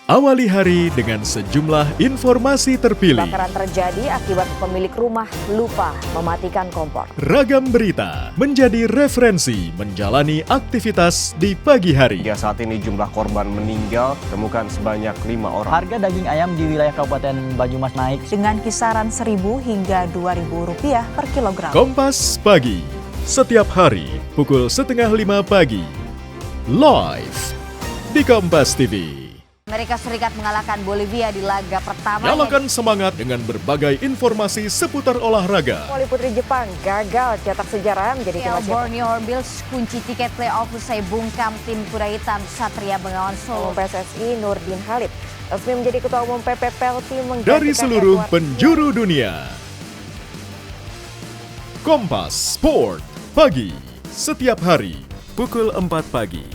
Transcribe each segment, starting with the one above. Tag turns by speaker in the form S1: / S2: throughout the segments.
S1: Awali hari dengan sejumlah informasi terpilih.
S2: Kebakaran terjadi akibat pemilik rumah lupa mematikan kompor.
S1: Ragam berita menjadi referensi menjalani aktivitas di pagi hari.
S3: Hingga saat ini jumlah korban meninggal temukan sebanyak 5 orang.
S4: Harga daging ayam di wilayah Kabupaten Banyumas naik
S2: Dengan kisaran Rp1.000 hingga Rp2.000 per kilogram.
S1: Kompas Pagi, setiap hari pukul 4:30 pagi. Live di Kompas TV.
S2: Amerika Serikat mengalahkan Bolivia di laga pertama.
S1: Nyalakan semangat dengan berbagai informasi seputar olahraga.
S2: Voli putri Jepang gagal cetak sejarah menjadi tim
S5: Borneo Bills kunci tiket playoff usai bungkam tim kuda hitam Satria Bengawan Solo.
S2: PSSI Nurdin Halid resmi menjadi ketua umum PP Pelti
S1: Dari seluruh penjuru dunia. Kompas Sport Pagi, setiap hari pukul 4 pagi.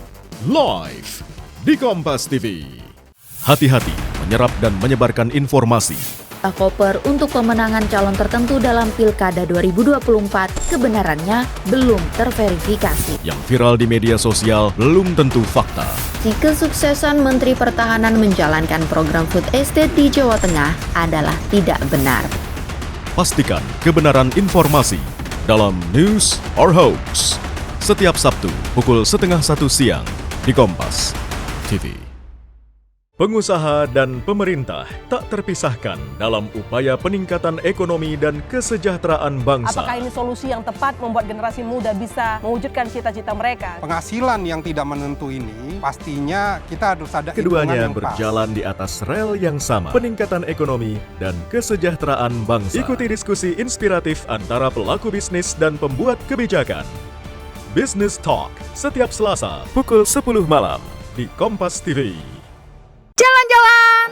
S1: Live di Kompas TV. Hati-hati menyerap dan menyebarkan informasi.
S6: Koper untuk pemenangan calon tertentu dalam Pilkada 2024 kebenarannya belum terverifikasi.
S1: Yang viral di media sosial belum tentu fakta.
S6: Si kesuksesan Menteri Pertahanan menjalankan program food estate di Jawa Tengah adalah tidak benar.
S1: Pastikan kebenaran informasi dalam News or Hoax. Setiap Sabtu pukul 12:30 siang di Kompas TV. Pengusaha dan pemerintah tak terpisahkan dalam upaya peningkatan ekonomi dan kesejahteraan bangsa.
S7: Apakah ini solusi yang tepat membuat generasi muda bisa mewujudkan cita-cita mereka?
S8: Penghasilan yang tidak menentu ini pastinya kita harus ada
S1: Keduanya
S8: hitungan yang pas.
S1: berjalan di atas rel yang sama, peningkatan ekonomi dan kesejahteraan bangsa. Ikuti diskusi inspiratif antara pelaku bisnis dan pembuat kebijakan. Business Talk setiap Selasa pukul 10 malam di Kompas TV.
S5: Jalan-jalan!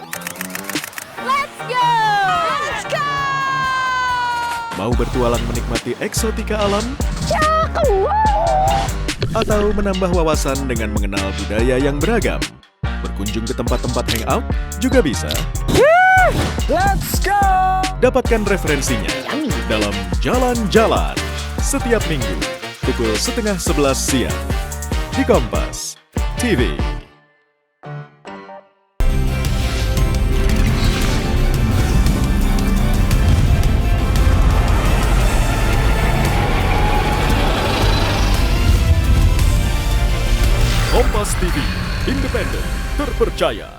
S5: Let's go! Let's go!
S1: Mau bertualang menikmati eksotika alam? Atau menambah wawasan dengan mengenal budaya yang beragam? Berkunjung ke tempat-tempat hangout juga bisa.
S7: Let's go!
S1: Dapatkan referensinya dalam Jalan-Jalan setiap minggu pukul 10:30 siang di Kompas TV. Kompas TV, independen, terpercaya.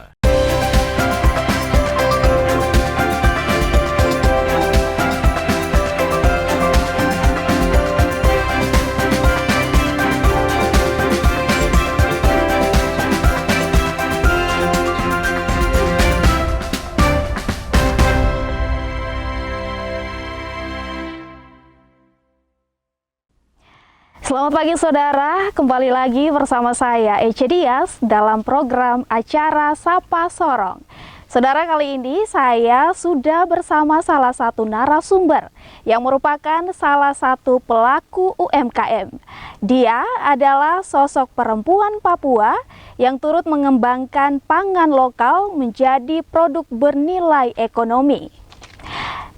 S5: Selamat pagi saudara, kembali lagi bersama saya Ece Dias dalam program acara Sapa Sorong. Saudara, kali ini saya sudah bersama salah satu narasumber yang merupakan salah satu pelaku UMKM. Dia adalah sosok perempuan Papua yang turut mengembangkan pangan lokal menjadi produk bernilai ekonomi.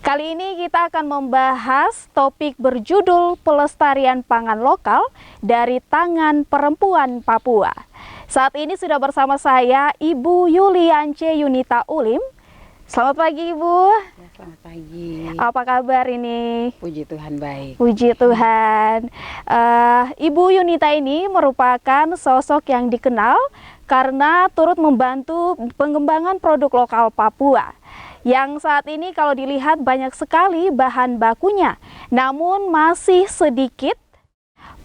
S5: Kali ini kita akan membahas topik berjudul Pelestarian Pangan Lokal dari Tangan Perempuan Papua. Saat ini sudah bersama saya Ibu Yuliance Yunita Ulim. Selamat pagi Ibu.
S9: Ya, selamat pagi.
S5: Apa kabar ini?
S9: Puji Tuhan baik.
S5: Puji Tuhan. Ibu Yunita ini merupakan sosok yang dikenal karena turut membantu pengembangan produk lokal Papua. Yang saat ini kalau dilihat banyak sekali bahan bakunya, namun masih sedikit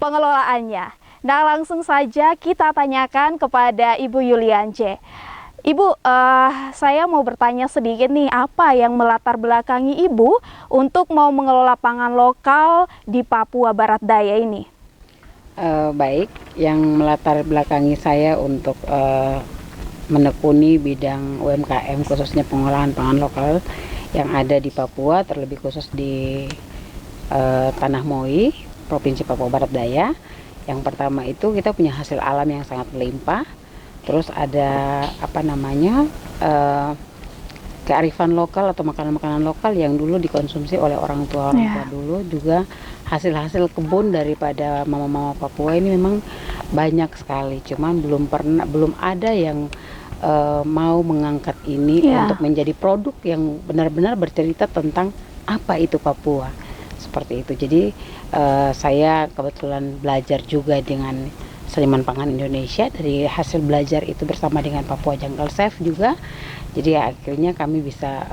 S5: pengelolaannya. Nah, langsung saja kita tanyakan kepada Ibu Yuliance. Ibu, saya mau bertanya sedikit nih, apa yang melatar belakangi Ibu untuk mau mengelola pangan lokal di Papua Barat Daya ini?
S9: Baik, yang melatar belakangi saya untuk menekuni bidang UMKM khususnya pengolahan pangan lokal yang ada di Papua, terlebih khusus di Tanah Moi, Provinsi Papua Barat Daya. Yang pertama itu kita punya hasil alam yang sangat melimpah, terus ada kearifan lokal atau makanan-makanan lokal yang dulu dikonsumsi oleh orang tua dulu, juga hasil-hasil kebun daripada mama-mama Papua ini memang banyak sekali, cuman belum ada yang mau mengangkat ini untuk menjadi produk yang benar-benar bercerita tentang apa itu Papua, seperti itu. Jadi saya kebetulan belajar juga dengan Seniman Pangan Indonesia, dari hasil belajar itu bersama dengan Papua Jungle Chef juga. Jadi akhirnya kami bisa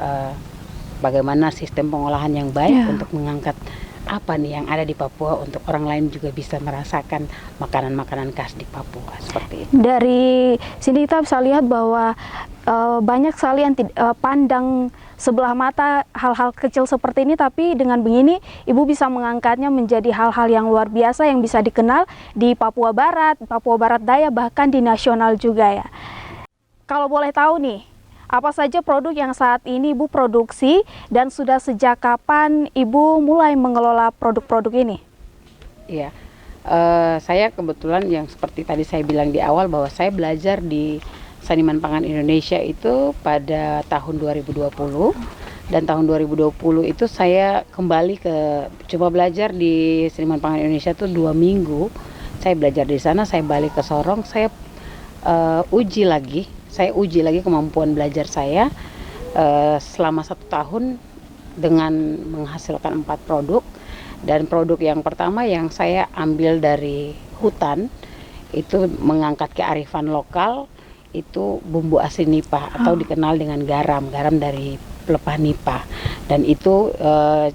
S9: bagaimana sistem pengolahan yang baik untuk mengangkat apa nih yang ada di Papua untuk orang lain juga bisa merasakan makanan-makanan khas di Papua, seperti itu.
S5: Dari sini kita bisa lihat bahwa banyak sekali yang pandang sebelah mata hal-hal kecil seperti ini, tapi dengan begini Ibu bisa mengangkatnya menjadi hal-hal yang luar biasa yang bisa dikenal di Papua Barat Daya, bahkan di nasional juga ya. Kalau boleh tahu nih, apa saja produk yang saat ini Ibu produksi dan sudah sejak kapan Ibu mulai mengelola produk-produk ini? Iya,
S9: saya kebetulan yang seperti tadi saya bilang di awal bahwa saya belajar di Seniman Pangan Indonesia itu pada tahun 2020, dan tahun 2020 itu saya kembali coba belajar di Seniman Pangan Indonesia itu 2 minggu. Saya belajar di sana, saya balik ke Sorong, saya uji lagi kemampuan belajar saya selama 1 tahun dengan menghasilkan 4 produk. Dan produk yang pertama yang saya ambil dari hutan itu mengangkat kearifan lokal, itu bumbu asin nipah atau dikenal dengan garam dari pelepah nipah. Dan itu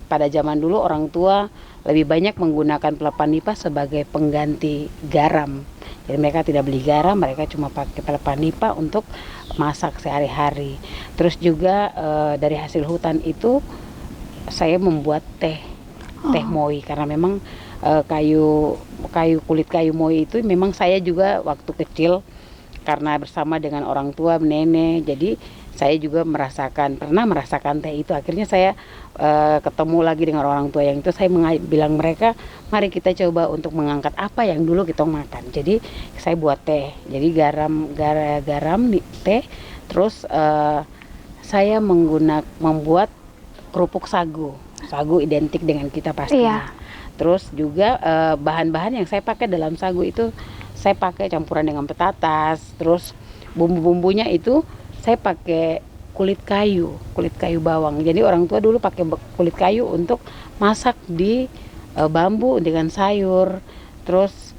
S9: pada zaman dulu orang tua lebih banyak menggunakan pelepah nipah sebagai pengganti garam. Jadi mereka tidak beli garam, mereka cuma pakai pelepah nipah untuk masak sehari-hari. Terus juga dari hasil hutan itu saya membuat teh moi, karena memang kulit kayu moi itu memang saya juga waktu kecil karena bersama dengan orang tua nenek, jadi saya juga pernah merasakan teh itu. Akhirnya saya ketemu lagi dengan orang tua yang itu, saya bilang mereka, mari kita coba untuk mengangkat apa yang dulu kita makan. Jadi saya buat teh, jadi garam di teh, terus saya membuat kerupuk sagu identik dengan kita pastinya. Terus juga bahan-bahan yang saya pakai dalam sagu itu saya pakai campuran dengan petatas, terus bumbu-bumbunya itu saya pakai kulit kayu bawang. Jadi orang tua dulu pakai kulit kayu untuk masak di bambu dengan sayur. Terus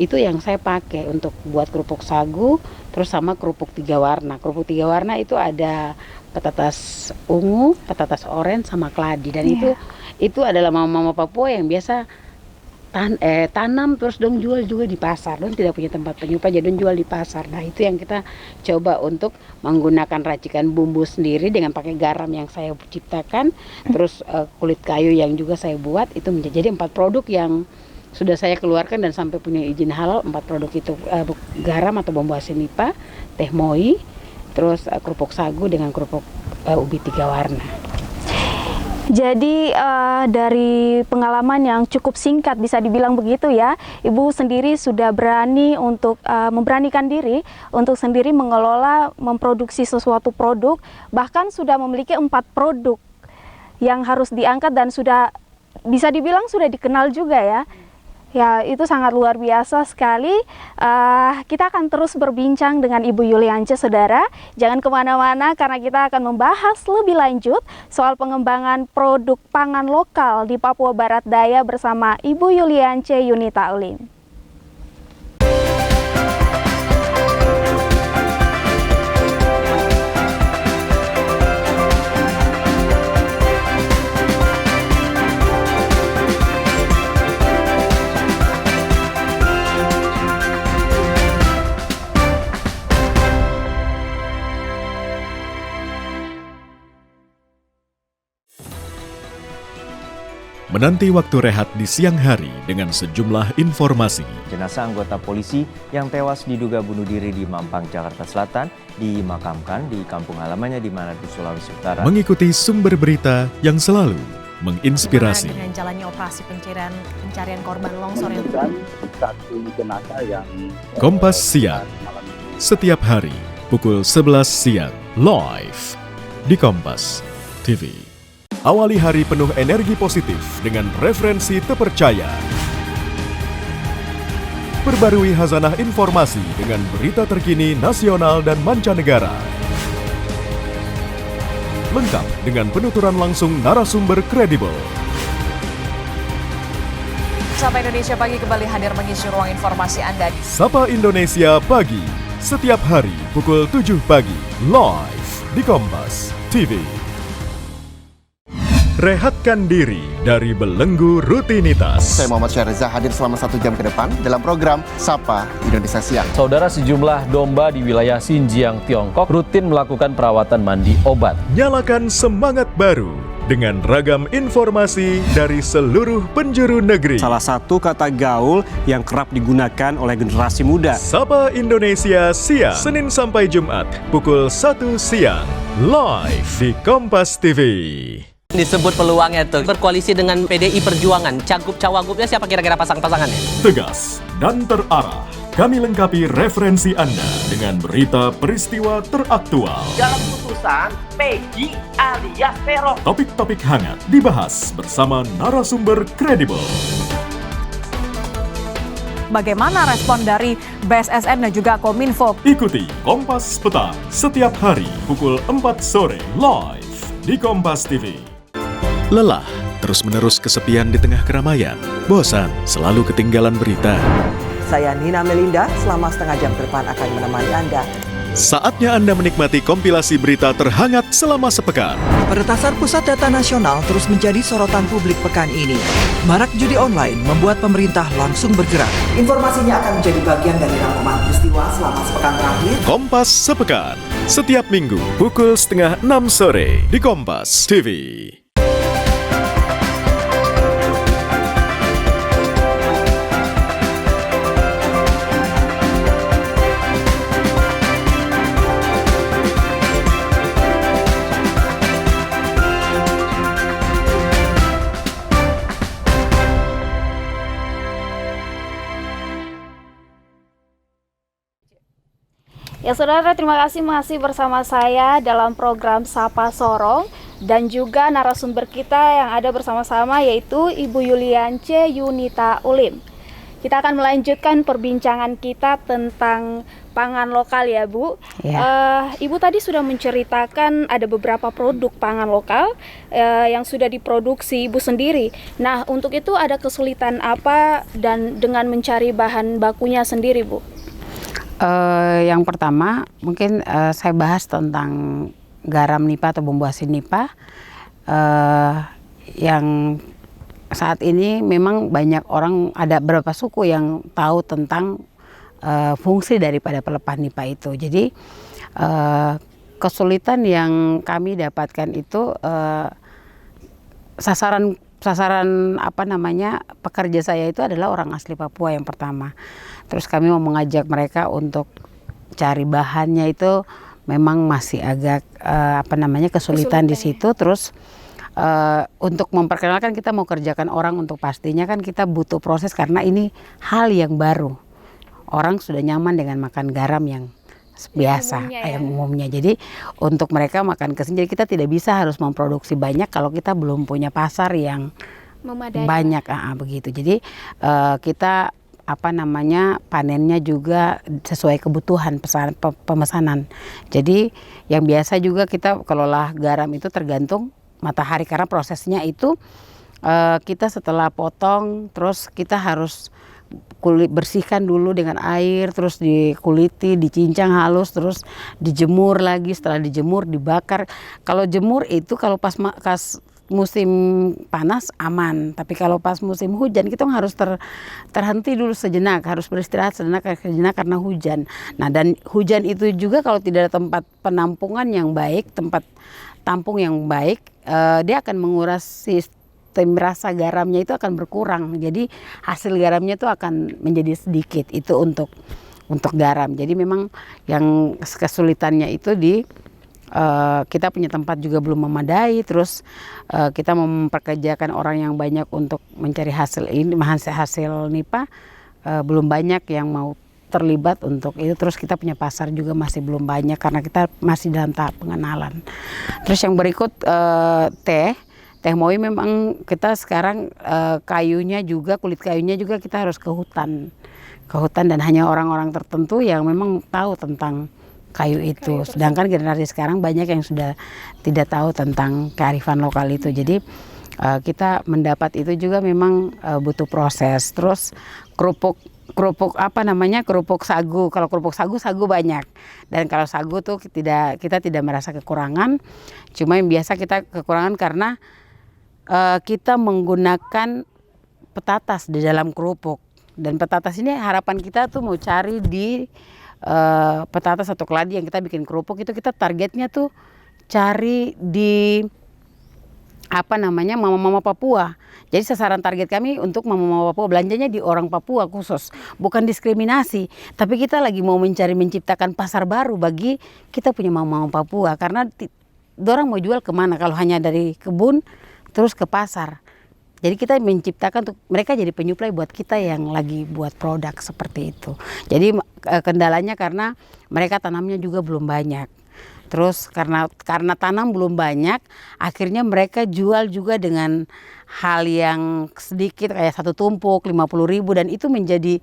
S9: itu yang saya pakai untuk buat kerupuk sagu, terus sama kerupuk 3 warna. Kerupuk 3 warna itu ada petatas ungu, petatas oranye sama keladi. Dan itu adalah mama-mama Papua yang biasa tanam terus dong jual juga di pasar. Dong tidak punya tempat penyuplai, jadi dong jual di pasar. Nah itu yang kita coba untuk menggunakan racikan bumbu sendiri dengan pakai garam yang saya ciptakan, terus kulit kayu yang juga saya buat. Itu menjadi 4 produk yang sudah saya keluarkan dan sampai punya izin halal. 4 produk itu garam atau bumbu asin nipah, teh moi, terus kerupuk sagu dengan kerupuk ubi 3 warna.
S5: Jadi dari pengalaman yang cukup singkat bisa dibilang begitu ya, Ibu sendiri sudah berani untuk memberanikan diri untuk sendiri mengelola, memproduksi sesuatu produk, bahkan sudah memiliki 4 produk yang harus diangkat dan sudah bisa dibilang sudah dikenal juga ya. Ya, itu sangat luar biasa sekali. Kita akan terus berbincang dengan Ibu Yuliance, saudara. Jangan kemana-mana karena kita akan membahas lebih lanjut soal pengembangan produk pangan lokal di Papua Barat Daya bersama Ibu Yuliance Yunita Olim.
S1: Menanti waktu rehat di siang hari dengan sejumlah informasi.
S10: Jenazah anggota polisi yang tewas diduga bunuh diri di Mampang, Jakarta Selatan dimakamkan di kampung halamannya di Manado, Sulawesi Utara.
S1: Mengikuti sumber berita yang selalu menginspirasi.
S7: Dengan jalannya operasi pencarian korban longsor yang
S11: satu jenazah yang
S1: Kompas Siang setiap hari pukul 11 siang live di Kompas TV. Awali hari penuh energi positif dengan referensi terpercaya. Perbarui khazanah informasi dengan berita terkini nasional dan mancanegara. Lengkap dengan penuturan langsung narasumber kredibel.
S12: Sapa Indonesia Pagi kembali hadir mengisi ruang informasi Anda.
S1: Sapa Indonesia Pagi, setiap hari pukul 7 pagi, live di Kompas TV. Rehatkan diri dari belenggu rutinitas.
S13: Saya Muhammad Syahriza hadir selama 1 jam ke depan dalam program Sapa Indonesia Siang.
S14: Saudara, sejumlah domba di wilayah Xinjiang, Tiongkok rutin melakukan perawatan mandi obat.
S1: Nyalakan semangat baru dengan ragam informasi dari seluruh penjuru negeri.
S3: Salah satu kata gaul yang kerap digunakan oleh generasi muda.
S1: Sapa Indonesia Siang, Senin sampai Jumat pukul 1 siang, live di Kompas TV.
S15: Disebut peluangnya tuh berkoalisi dengan PDI Perjuangan. Cagup-cawagupnya siapa kira-kira pasang-pasangannya?
S1: Tegas dan terarah, kami lengkapi referensi Anda dengan berita peristiwa teraktual.
S16: Dalam putusan, Peggy alias Peron.
S1: Topik-topik hangat dibahas bersama narasumber kredibel.
S12: Bagaimana respon dari BSSN dan juga Kominfo?
S1: Ikuti Kompas Petang setiap hari pukul 4 sore live di Kompas TV. Lelah terus-menerus kesepian di tengah keramaian, bosan selalu ketinggalan berita.
S17: Saya Nina Melinda, selama setengah jam ke depan akan menemani Anda.
S1: Saatnya Anda menikmati kompilasi berita terhangat selama sepekan.
S18: Peretasan Pusat Data Nasional terus menjadi sorotan publik pekan ini. Marak judi online membuat pemerintah langsung bergerak.
S17: Informasinya akan menjadi bagian dari rangkuman peristiwa selama sepekan terakhir.
S1: Kompas Sepekan, setiap minggu pukul 5:30 sore di Kompas TV.
S5: Ya saudara, terima kasih masih bersama saya dalam program Sapa Sorong dan juga narasumber kita yang ada bersama-sama yaitu Ibu Yuliance Yunita Ulim. Kita akan melanjutkan perbincangan kita tentang pangan lokal ya Bu. Ya. Ibu tadi sudah menceritakan ada beberapa produk pangan lokal yang sudah diproduksi Ibu sendiri. Nah untuk itu ada kesulitan apa dan dengan mencari bahan bakunya sendiri Bu?
S9: Yang pertama mungkin saya bahas tentang garam nipah atau bumbu asin nipah yang saat ini memang banyak orang, ada beberapa suku yang tahu tentang fungsi daripada pelepah nipah itu. Jadi kesulitan yang kami dapatkan itu sasaran pekerja saya itu adalah orang asli Papua yang pertama. Terus kami mau mengajak mereka untuk cari bahannya itu memang masih agak kesulitan di situ. Terus untuk memperkenalkan kita mau kerjakan orang untuk pastinya kan kita butuh proses karena ini hal yang baru. Orang sudah nyaman dengan makan garam yang biasa, yang umumnya. Jadi untuk mereka makan kesini, jadi kita tidak bisa harus memproduksi banyak kalau kita belum punya pasar yang memadai. Banyak, begitu. Jadi kita panennya juga sesuai kebutuhan pemesanan. Jadi yang biasa juga kita kelola garam itu tergantung matahari karena prosesnya itu kita setelah potong terus kita harus bersihkan dulu dengan air, terus dikuliti, dicincang halus, terus dijemur lagi. Setelah dijemur dibakar. Kalau jemur itu kalau pas musim panas aman, tapi kalau pas musim hujan kita harus terhenti dulu sejenak, harus beristirahat sejenak karena hujan. Nah dan hujan itu juga kalau tidak ada tempat penampungan yang baik, tempat tampung yang baik, dia akan menguras sistem rasa garamnya itu akan berkurang. Jadi hasil garamnya itu akan menjadi sedikit. Itu untuk garam. Jadi memang yang kesulitannya itu di kita punya tempat juga belum memadai, terus kita memperkerjakan orang yang banyak untuk mencari hasil nipah, belum banyak yang mau terlibat untuk itu. Terus kita punya pasar juga masih belum banyak karena kita masih dalam tahap pengenalan. Terus yang berikut teh Moi memang kita sekarang kayunya juga, kulit kayunya juga kita harus ke hutan ke hutan dan hanya orang-orang tertentu yang memang tahu tentang kayu itu. Sedangkan generasi sekarang banyak yang sudah tidak tahu tentang kearifan lokal itu. Jadi kita mendapat itu juga memang butuh proses. Terus kerupuk sagu. Kalau kerupuk sagu banyak. Dan kalau sagu tuh kita tidak merasa kekurangan. Cuma yang biasa kita kekurangan karena kita menggunakan petatas di dalam kerupuk. Dan petatas ini harapan kita tuh mau cari di petatas atau keladi yang kita bikin kerupuk itu, kita targetnya tuh cari di mama-mama Papua. Jadi sasaran target kami untuk mama-mama Papua, belanjanya di orang Papua khusus, bukan diskriminasi, tapi kita lagi mau menciptakan pasar baru bagi kita punya mama-mama Papua, karena dorang mau jual kemana kalau hanya dari kebun terus ke pasar. Jadi kita menciptakan untuk mereka jadi penyuplai buat kita yang lagi buat produk seperti itu. Jadi kendalanya karena mereka tanamnya juga belum banyak. Terus karena tanam belum banyak, akhirnya mereka jual juga dengan hal yang sedikit kayak satu tumpuk 50.000, dan itu menjadi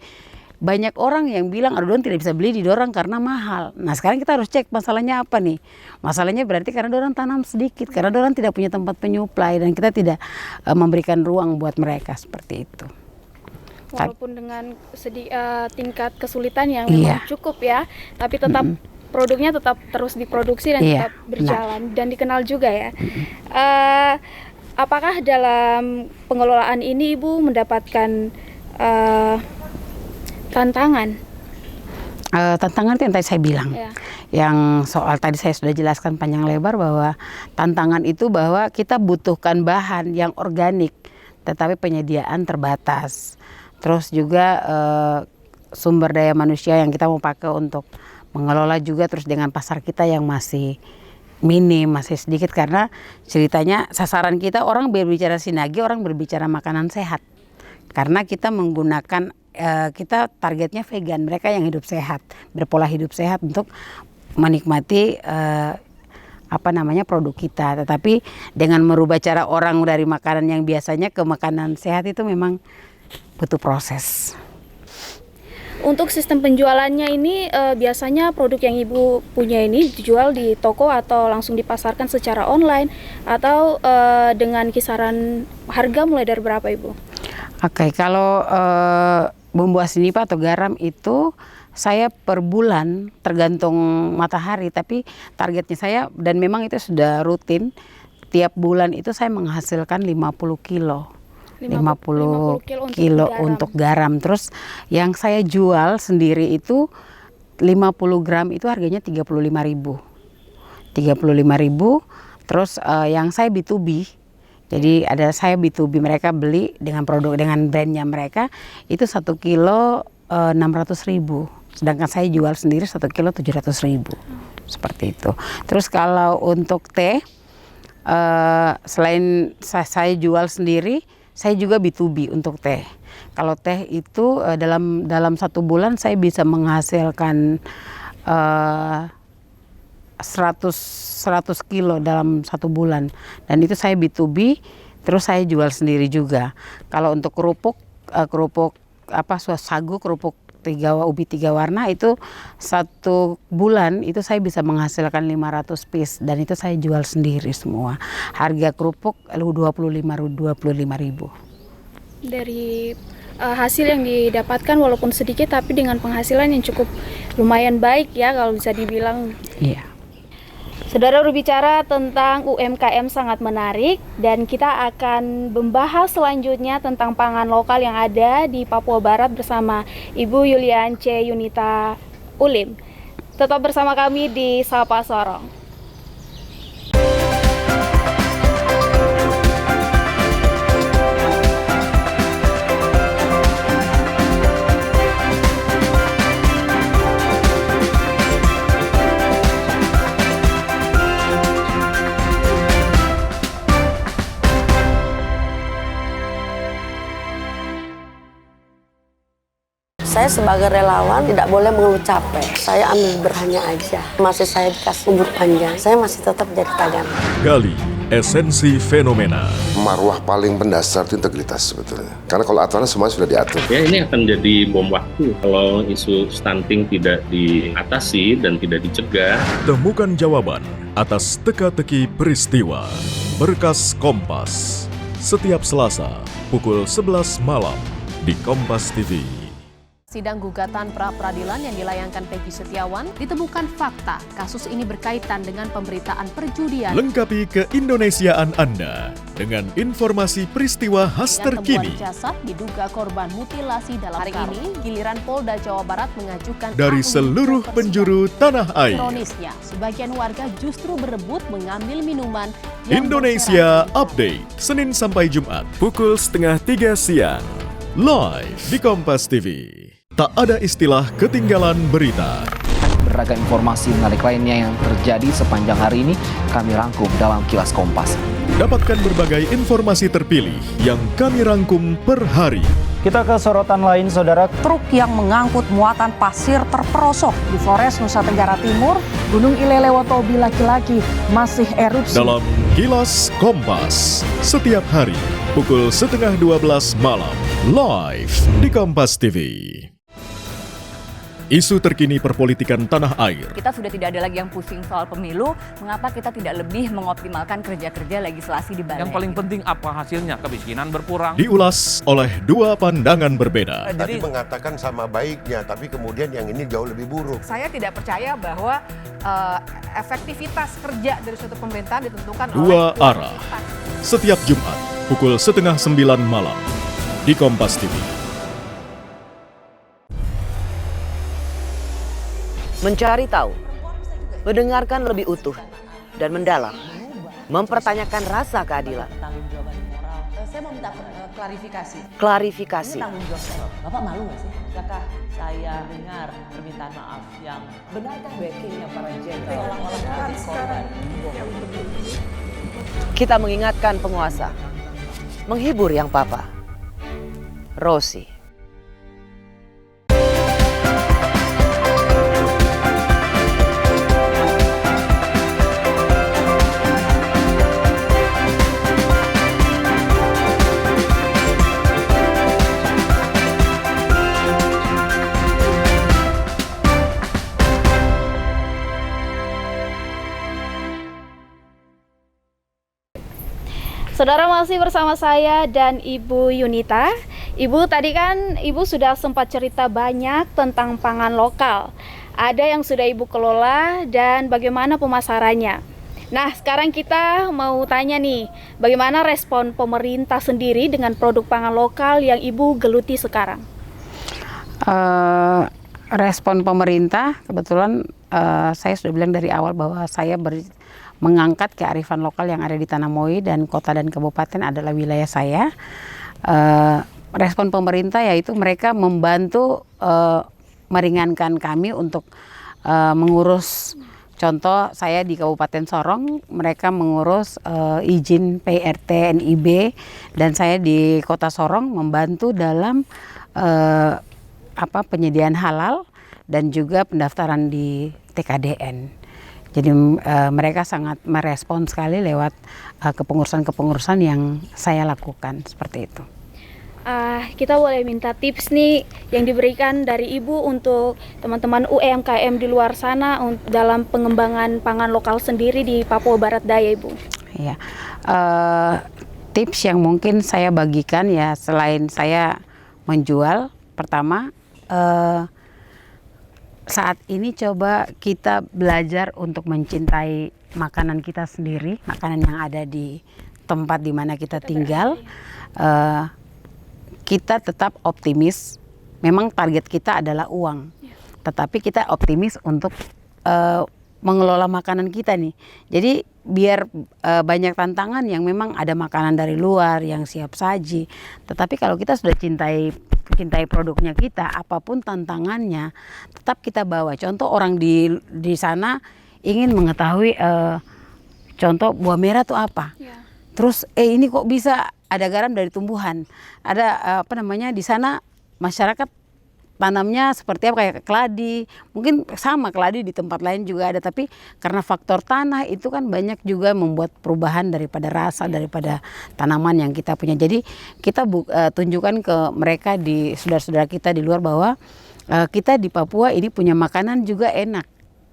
S9: banyak orang yang bilang dorang tidak bisa beli di dorang karena mahal. Nah sekarang kita harus cek masalahnya apa nih. Masalahnya berarti karena dorang tanam sedikit, karena dorang tidak punya tempat penyuplai dan kita tidak memberikan ruang buat mereka seperti itu.
S5: Walaupun dengan tingkat kesulitan yang memang cukup ya, tapi tetap produknya tetap terus diproduksi dan tetap berjalan dan dikenal juga ya. Apakah dalam pengelolaan ini Ibu mendapatkan tantangan?
S9: Tantangan itu yang tadi saya bilang, yang soal tadi saya sudah jelaskan panjang lebar bahwa tantangan itu bahwa kita butuhkan bahan yang organik, tetapi penyediaan terbatas. Terus juga sumber daya manusia yang kita mau pakai untuk mengelola juga, terus dengan pasar kita yang masih minim, masih sedikit, karena ceritanya sasaran kita orang berbicara sinagi, orang berbicara makanan sehat. Karena kita menggunakan kita targetnya vegan, mereka yang hidup sehat, berpola hidup sehat untuk menikmati produk kita. Tetapi dengan merubah cara orang dari makanan yang biasanya ke makanan sehat itu memang butuh proses.
S5: Untuk sistem penjualannya ini biasanya produk yang Ibu punya ini dijual di toko atau langsung dipasarkan secara online, atau dengan kisaran harga mulai dari berapa Ibu?
S9: Oke, kalau bumbu asinipa atau garam itu saya per bulan tergantung matahari, tapi targetnya saya, dan memang itu sudah rutin, tiap bulan itu saya menghasilkan 50 kilo. 50 kilo untuk garam. Terus yang saya jual sendiri itu 50 gram itu harganya 35.000. 35.000. Terus yang saya B2B, jadi ada saya B2B, mereka beli dengan produk, dengan brandnya mereka, itu 1 kilo 600.000. Sedangkan saya jual sendiri 1 kilo 700.000. Seperti itu. Terus kalau untuk teh, selain saya jual sendiri, saya juga B2B untuk teh. Kalau teh itu dalam 1 bulan saya bisa menghasilkan 100 kilo dalam 1 bulan, dan itu saya B2B, terus saya jual sendiri juga. Kalau untuk kerupuk sagu, kerupuk ubi 3 warna, itu 1 bulan itu saya bisa menghasilkan 500 piece, dan itu saya jual sendiri semua. Harga kerupuk 25.000.
S5: Dari hasil yang didapatkan walaupun sedikit, tapi dengan penghasilan yang cukup lumayan baik ya kalau bisa dibilang.
S9: Iya.
S5: Saudara, berbicara tentang UMKM sangat menarik, dan kita akan membahas selanjutnya tentang pangan lokal yang ada di Papua Barat bersama Ibu Yuliance Yunita Ulim. Tetap bersama kami di Sapa Sorong.
S19: Saya sebagai relawan tidak boleh mengeluh capek. Saya ambil berhanya aja. Masih saya dikasih umur panjang, saya masih tetap jadi tagana.
S1: Gali esensi fenomena.
S20: Marwah paling mendasar itu integritas sebetulnya. Karena kalau aturannya semua sudah diatur.
S21: Ya, ini akan jadi bom waktu kalau isu stunting tidak diatasi dan tidak dicegah.
S1: Temukan jawaban atas teka-teki peristiwa. Berkas Kompas. Setiap Selasa pukul 11 malam di Kompas TV.
S22: Sidang gugatan pra-peradilan yang dilayangkan Peggy Setiawan ditemukan fakta kasus ini berkaitan dengan pemberitaan perjudian.
S1: Lengkapi keindonesiaan Anda dengan informasi peristiwa khas terkini.
S22: Temuan jasad diduga korban mutilasi dalam hari ini, giliran Polda Jawa Barat mengajukan
S1: dari seluruh penjuru tanah air.
S22: Ironisnya, sebagian warga justru berebut mengambil minuman.
S1: Indonesia Update, Senin sampai Jumat pukul 2:30 siang. Live di Kompas TV. Tak ada istilah ketinggalan berita.
S23: Beragam informasi menarik lainnya yang terjadi sepanjang hari ini kami rangkum dalam Kilas Kompas.
S1: Dapatkan berbagai informasi terpilih yang kami rangkum per hari.
S4: Kita ke sorotan lain, saudara.
S12: Truk yang mengangkut muatan pasir terperosok di Flores, Nusa Tenggara Timur. Gunung Ilelewotobi laki-laki masih erupsi.
S1: Dalam Kilas Kompas, setiap hari pukul 11:30 malam, live di Kompas TV. Isu terkini perpolitikan tanah air.
S24: Kita sudah tidak ada lagi yang pusing soal pemilu, mengapa kita tidak lebih mengoptimalkan kerja-kerja legislasi di balai?
S25: Yang paling penting apa hasilnya? Kemiskinan berkurang.
S1: Diulas oleh dua pandangan berbeda.
S26: Tadi mengatakan sama baiknya, tapi kemudian yang ini jauh lebih buruk.
S7: Saya tidak percaya bahwa efektivitas kerja dari suatu pemerintahan ditentukan
S1: Dua
S7: oleh
S1: arah. Setiap Jumat pukul 8:30 malam di Kompas TV.
S27: Mencari tahu, mendengarkan lebih utuh dan mendalam, mempertanyakan rasa keadilan.
S28: Saya mau minta klarifikasi.
S27: Klarifikasi.
S28: Ini tanggung jawab saya. Bapak malu nggak sih? Apakah saya dengar permintaan maaf yang benarkah backingnya para jenderal orang-orang korban?
S27: Kita mengingatkan penguasa, menghibur yang papa. Rosi.
S5: Saudara, masih bersama saya dan Ibu Yunita. Ibu, tadi kan Ibu sudah sempat cerita banyak tentang pangan lokal. Ada yang sudah Ibu kelola dan bagaimana pemasarannya. Nah, sekarang kita mau tanya nih, bagaimana respon pemerintah sendiri dengan produk pangan lokal yang Ibu geluti sekarang?
S9: Respon pemerintah, kebetulan saya sudah bilang dari awal bahwa saya mengangkat kearifan lokal yang ada di Tanah dan kota dan kabupaten adalah wilayah saya. Respon pemerintah yaitu mereka membantu meringankan kami untuk mengurus, contoh saya di Kabupaten Sorong, mereka mengurus izin PRT NIB, dan saya di Kota Sorong membantu dalam penyediaan halal dan juga pendaftaran di TKDN. Jadi mereka sangat merespon sekali lewat kepengurusan-kepengurusan yang saya lakukan seperti itu.
S5: Kita boleh minta tips nih yang diberikan dari Ibu untuk teman-teman UMKM di luar sana dalam pengembangan pangan lokal sendiri di Papua Barat Daya, Ibu.
S9: Iya, tips yang mungkin saya bagikan ya selain saya menjual, pertama saat ini coba kita belajar untuk mencintai makanan kita sendiri, makanan yang ada di tempat di mana kita tinggal. Kita tetap optimis, memang target kita adalah uang, tetapi kita optimis untuk mengelola makanan kita nih. Jadi biar banyak tantangan yang memang ada makanan dari luar yang siap saji, tetapi kalau kita sudah cintai produknya kita, apapun tantangannya tetap kita bawa. Contoh orang di sana ingin mengetahui contoh buah merah itu apa, terus ini kok bisa ada garam dari tumbuhan, ada di sana masyarakat tanamnya seperti apa, kayak keladi. Mungkin sama keladi di tempat lain juga ada, tapi karena faktor tanah itu kan banyak juga membuat perubahan daripada rasa, daripada tanaman yang kita punya. Jadi kita tunjukkan ke mereka, di saudara-saudara kita di luar, bahwa kita di Papua ini punya makanan juga enak.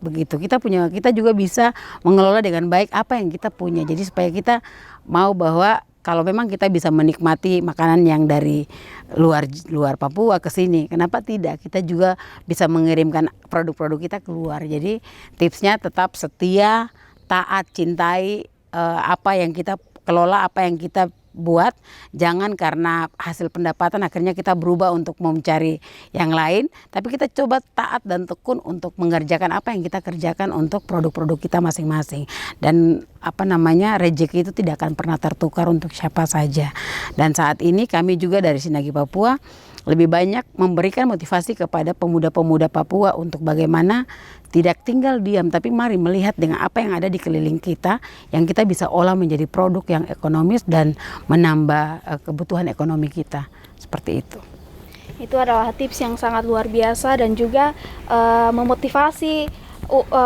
S9: Begitu, kita juga bisa mengelola dengan baik apa yang kita punya. Jadi supaya kita mau bahwa kalau memang kita bisa menikmati makanan yang dari luar Papua ke sini, kenapa tidak? Kita juga bisa mengirimkan produk-produk kita keluar. Jadi tipsnya tetap setia, taat, cintai apa yang kita kelola, apa yang kita buat. Jangan karena hasil pendapatan akhirnya kita berubah untuk mencari yang lain, tapi kita coba taat dan tekun untuk mengerjakan apa yang kita kerjakan untuk produk-produk kita masing-masing. Dan rezeki itu tidak akan pernah tertukar untuk siapa saja. Dan saat ini kami juga dari Sinagi Papua lebih banyak memberikan motivasi kepada pemuda-pemuda Papua untuk bagaimana tidak tinggal diam, tapi mari melihat dengan apa yang ada di keliling kita, yang kita bisa olah menjadi produk yang ekonomis dan menambah kebutuhan ekonomi kita. Seperti itu.
S5: Itu adalah tips yang sangat luar biasa dan juga memotivasi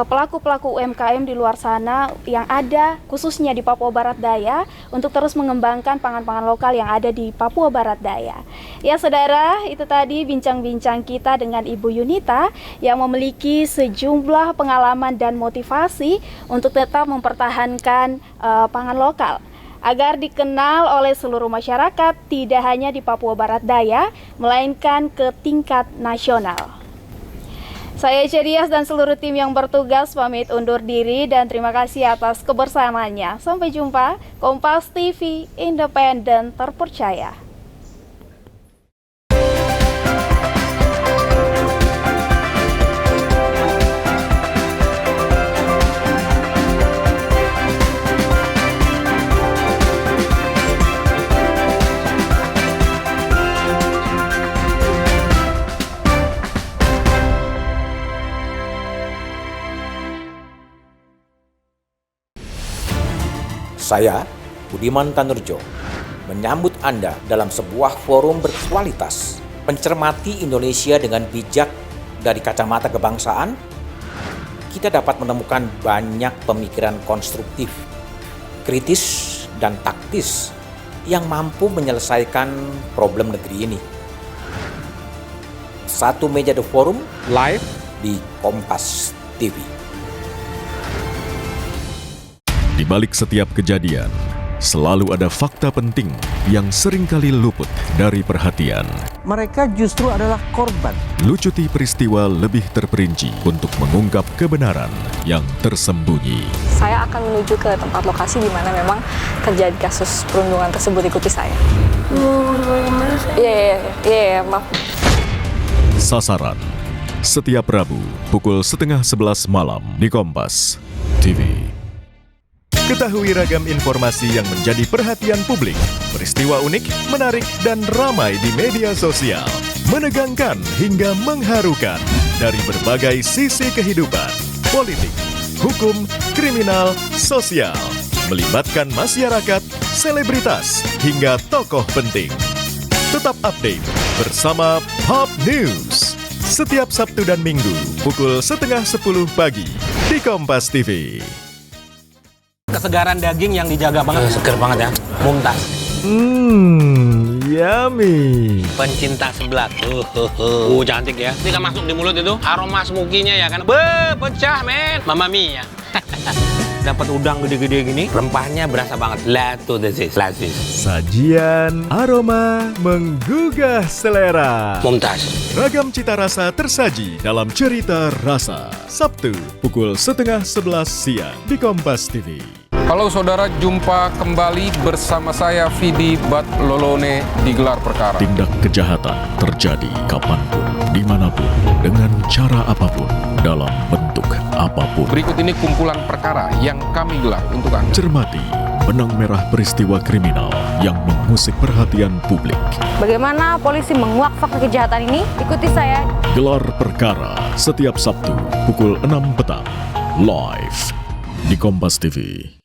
S5: pelaku-pelaku UMKM di luar sana yang ada khususnya di Papua Barat Daya untuk terus mengembangkan pangan-pangan lokal yang ada di Papua Barat Daya. Ya saudara, itu tadi bincang-bincang kita dengan Ibu Yunita yang memiliki sejumlah pengalaman dan motivasi untuk tetap mempertahankan pangan lokal agar dikenal oleh seluruh masyarakat, tidak hanya di Papua Barat Daya melainkan ke tingkat nasional. Saya Cedias dan seluruh tim yang bertugas pamit undur diri dan terima kasih atas kebersamaannya. Sampai jumpa, Kompas TV, independen terpercaya.
S2: Saya, Budiman Tanurjo, menyambut Anda dalam sebuah forum berkualitas, mencermati Indonesia dengan bijak dari kacamata kebangsaan. Kita dapat menemukan banyak pemikiran konstruktif, kritis, dan taktis yang mampu menyelesaikan problem negeri ini. Satu meja The Forum live di Kompas TV.
S1: Di balik setiap kejadian, selalu ada fakta penting yang seringkali luput dari perhatian.
S3: Mereka justru adalah korban.
S1: Lucuti peristiwa lebih terperinci untuk mengungkap kebenaran yang tersembunyi.
S6: Saya akan menuju ke tempat lokasi di mana memang terjadi kasus perundungan tersebut. Ikuti saya. Iya, maaf.
S1: Sasaran, setiap Rabu pukul 10:30 malam di Kompas TV. Ketahui ragam informasi yang menjadi perhatian publik, peristiwa unik, menarik, dan ramai di media sosial, menegangkan hingga mengharukan dari berbagai sisi kehidupan, politik, hukum, kriminal, sosial, melibatkan masyarakat, selebritas, hingga tokoh penting. Tetap update bersama Pop News setiap Sabtu dan Minggu pukul 9:30 pagi di Kompas TV.
S15: Kesegaran daging yang dijaga banget. Seger banget ya. Mumtaz.
S8: Yummy.
S15: Pencinta seblak. Cantik ya. Ini kan masuk di mulut itu aroma smokinya ya kan. Pecah men. Mamma mia. Dapat udang gede-gede gini, rempahnya berasa banget. Lazis.
S8: Sajian aroma menggugah selera.
S15: Mumtaz.
S1: Ragam cita rasa tersaji dalam cerita rasa. Sabtu pukul 10:30 siang di Kompas TV.
S10: Halo saudara, jumpa kembali bersama saya Vidi Batlolone di Gelar Perkara.
S1: Tindak kejahatan terjadi kapanpun, dimanapun, dengan cara apapun, dalam bentuk apapun.
S10: Berikut ini kumpulan perkara yang kami gelar untuk Anda.
S1: Cermati benang merah peristiwa kriminal yang mengusik perhatian publik.
S6: Bagaimana polisi menguak fakta kejahatan ini? Ikuti saya.
S1: Gelar Perkara setiap Sabtu pukul 6 petang live di Kompas TV.